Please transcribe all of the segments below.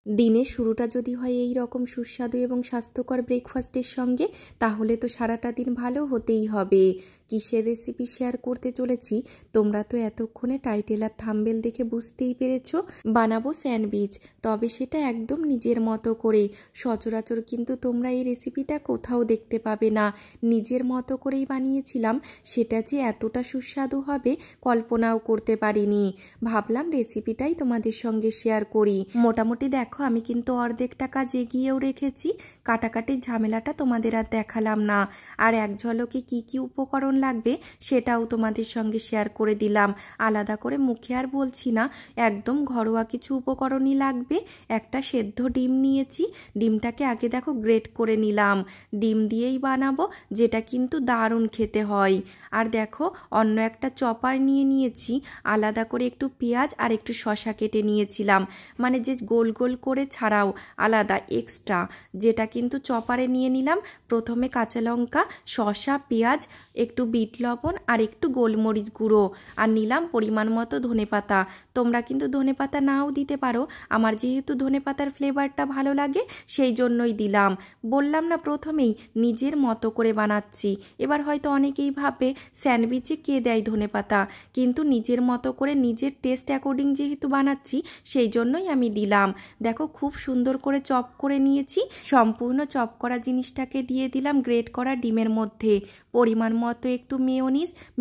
দিনের শুরুটা যদি হয় এই রকম সুস্বাদু এবং স্বাস্থ্যকর ব্রেকফাস্টের সঙ্গে, তাহলে তো সারাটা দিন ভালো হতেই হবে। কিসের রেসিপি শেয়ার করতে চলেছি তোমরা তো এতক্ষণে টাইটেল আর থাম্বনেল দেখে বুঝতেই পেরেছো। বানাবো স্যান্ডউইচ, তবে সেটা একদম নিজের মতো করে। সচরাচর কিন্তু তোমরা এই রেসিপিটা কোথাও দেখতে পাবে না। নিজের মতো করেই বানিয়েছিলাম, সেটা যে এতটা সুস্বাদু হবে কল্পনাও করতে পারিনি। ভাবলাম রেসিপিটাই তোমাদের সঙ্গে শেয়ার করি। মোটামুটি দেখো আমি কিন্তু অর্ধেকটা কাজ এগিয়েও রেখেছি। কাটাকাটির ঝামেলাটা তোমাদের আর দেখালাম না। আর এক ঝলকে কি কি উপকরণ লাগবে সেটাও তোমাদের সঙ্গে শেয়ার করে দিলাম। আলাদা করে মুখে আর বলছি না, একদম ঘরোয়া কিছু উপকরণই লাগবে। একটা সেদ্ধ ডিম নিয়েছি, ডিমটাকে আগে দেখো গ্রেট করে নিলাম। ডিম দিয়েই বানাবো, যেটা কিন্তু দারুণ খেতে হয়। আর দেখো অন্য একটা চপার নিয়েছি, আলাদা করে একটু পেঁয়াজ আর একটু শসা কেটে নিয়েছিলাম, মানে যে গোল গোল করে ছাড়াও আলাদা এক্সট্রা, যেটা কিন্তু চপারে নিয়ে নিলাম। প্রথমে কাঁচা লঙ্কা, শসা, পেঁয়াজ, একটু বিট লবণ আর একটু গোলমরিচ গুঁড়ো, আর নিলাম পরিমাণ মতো ধনেপাতা। তোমরা কিন্তু ধনেপাতা নাও দিতে পারো, আমার যেহেতু ধনেপাতার ফ্লেভারটা ভালো লাগে সেই জন্যই দিলাম। বললাম না প্রথমেই নিজের মতো করে বানাচ্ছি। এবার হয়তো অনেকেই ভাববে স্যান্ডউইচে কে দেয় ধনেপাতা, কিন্তু নিজের মতো করে নিজের টেস্ট অ্যাকর্ডিং যেহেতু বানাচ্ছি সেই জন্যই আমি দিলাম। দেখো খুব সুন্দর করে চপ করে নিয়েছি। সম্পূর্ণ চপ করা জিনিসটাকে দিয়ে দিলাম গ্রেট করা ডিমের মধ্যে। পরিমাণ মতো একটু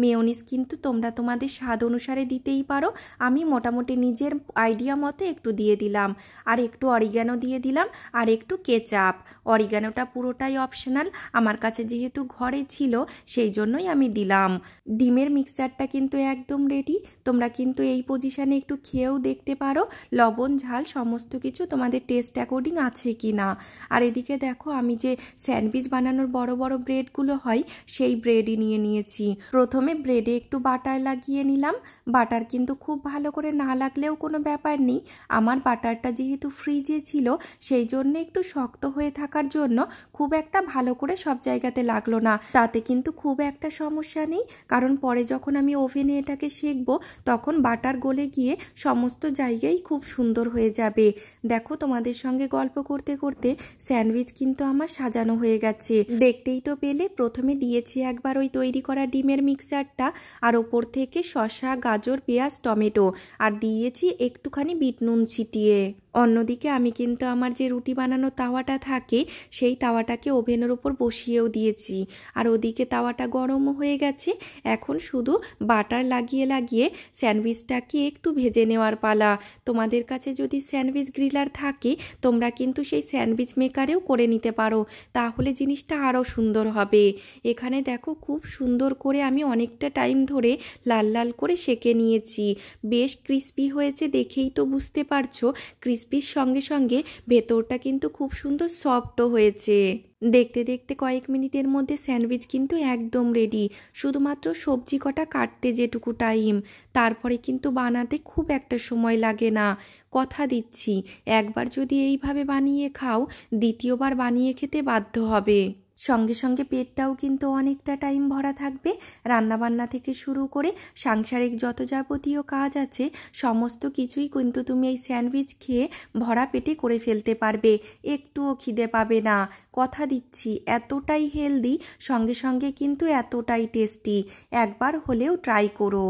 মেয়োনিজ কিন্তু তোমরা তোমাদের স্বাদ অনুসারে দিতেই পারো। আমি মোটামুটি নিজের আইডিয়া মতো একটু দিয়ে দিলাম। আর একটু অরিগ্যানো দিয়ে দিলাম, আর একটু কেচাপ। অরিগ্যানোটা পুরোটাই অপশনাল, আমার কাছে যেহেতু ঘরে ছিল সেই জন্যই আমি দিলাম। ডিমের মিক্সচারটা কিন্তু একদম রেডি। তোমরা কিন্তু এই পজিশানে একটু খেয়েও দেখতে পারো লবণ ঝাল সমস্ত কিছু তোমাদের টেস্ট অ্যাকর্ডিং আছে কি না। আর এদিকে দেখো আমি যে স্যান্ডউইচ বানানোর বড় বড় ব্রেডগুলো হয় সেই ব্রেডই নিয়েছি। প্রথমে ব্রেডে একটু বাটার লাগিয়ে নিলাম। বাটার কিন্তু খুব ভালো করে না লাগলেও কোনো ব্যাপার নেই, আমার বাটারটা যেহেতু ফ্রিজে ছিল সেই জন্য একটু শক্ত হয়ে থাকার জন্য খুব একটা ভালো করে সব জায়গাতে লাগলো না। তাতে কিন্তু খুব একটা সমস্যা নেই, কারণ পরে যখন আমি ওভেনে এটাকে সেঁকবো তখন বাটার গলে গিয়ে সমস্ত জায়গায় খুব সুন্দর হয়ে যাবে। দেখো তোমাদের সঙ্গে গল্প করতে করতে স্যান্ডউইচ কিন্তু আমার সাজানো হয়ে গেছে, দেখতেই তো পেলে। প্রথমে দিয়েছি একবার ওই তৈরি করা ডিমের মিক্সচারটা, আর ওপর থেকে শসা, গাজর, পেঁয়াজ, টমেটো, আর দিয়েছি একটুখানি বিট নুন ছিটিয়ে। অন্যদিকে আমি কিন্তু আমার যে রুটি বানানো তাওয়াটা থাকে সেই তাওয়াটাকে ওভেনের উপর বসিয়েও দিয়েছি, আর ওদিকে তাওয়াটা গরমও হয়ে গেছে। এখন শুধু বাটার লাগিয়ে স্যান্ডউইচটাকে একটু ভেজে নেওয়ার পালা। তোমাদের কাছে যদি স্যান্ডউইচ গ্রিলার থাকে তোমরা কিন্তু সেই স্যান্ডউইচ মেকারেও করে নিতে পারো, তাহলে জিনিসটা আরও সুন্দর হবে। এখানে দেখো খুব সুন্দর করে আমি অনেকটা টাইম ধরে লাল লাল করে সেঁকে নিয়েছি। বেশ ক্রিস্পি হয়েছে, দেখেই তো বুঝতে পারছো। ক্রিস্পির সঙ্গে সঙ্গে ভেতরটা কিন্তু খুব সুন্দর সফটও হয়েছে। দেখতে দেখতে কয়েক মিনিটের মধ্যে স্যান্ডউইচ কিন্তু একদম রেডি। শুধুমাত্র সবজি কটা কাটতে যেটুকু টাইম, তারপরে কিন্তু বানাতে খুব একটা সময় লাগে না। কথা দিচ্ছি একবার যদি এইভাবে বানিয়ে খাও, দ্বিতীয়বার বানিয়ে খেতে বাধ্য হবে। সঙ্গে সঙ্গে পেটটাও কিন্তু অনেকটা টাইম ভরা থাকবে। রান্নাবান্না থেকে শুরু করে সাংসারিক যত যাবতীয় কাজ আছে সমস্ত কিছুই কিন্তু তুমি এই স্যান্ডউইচ খেয়ে ভরা পেটে করে ফেলতে পারবে, একটুও খিদে পাবে না। কথা দিচ্ছি এতটাই হেলদি, সঙ্গে সঙ্গে কিন্তু এতটাই টেস্টি। একবার হলেও ট্রাই করো।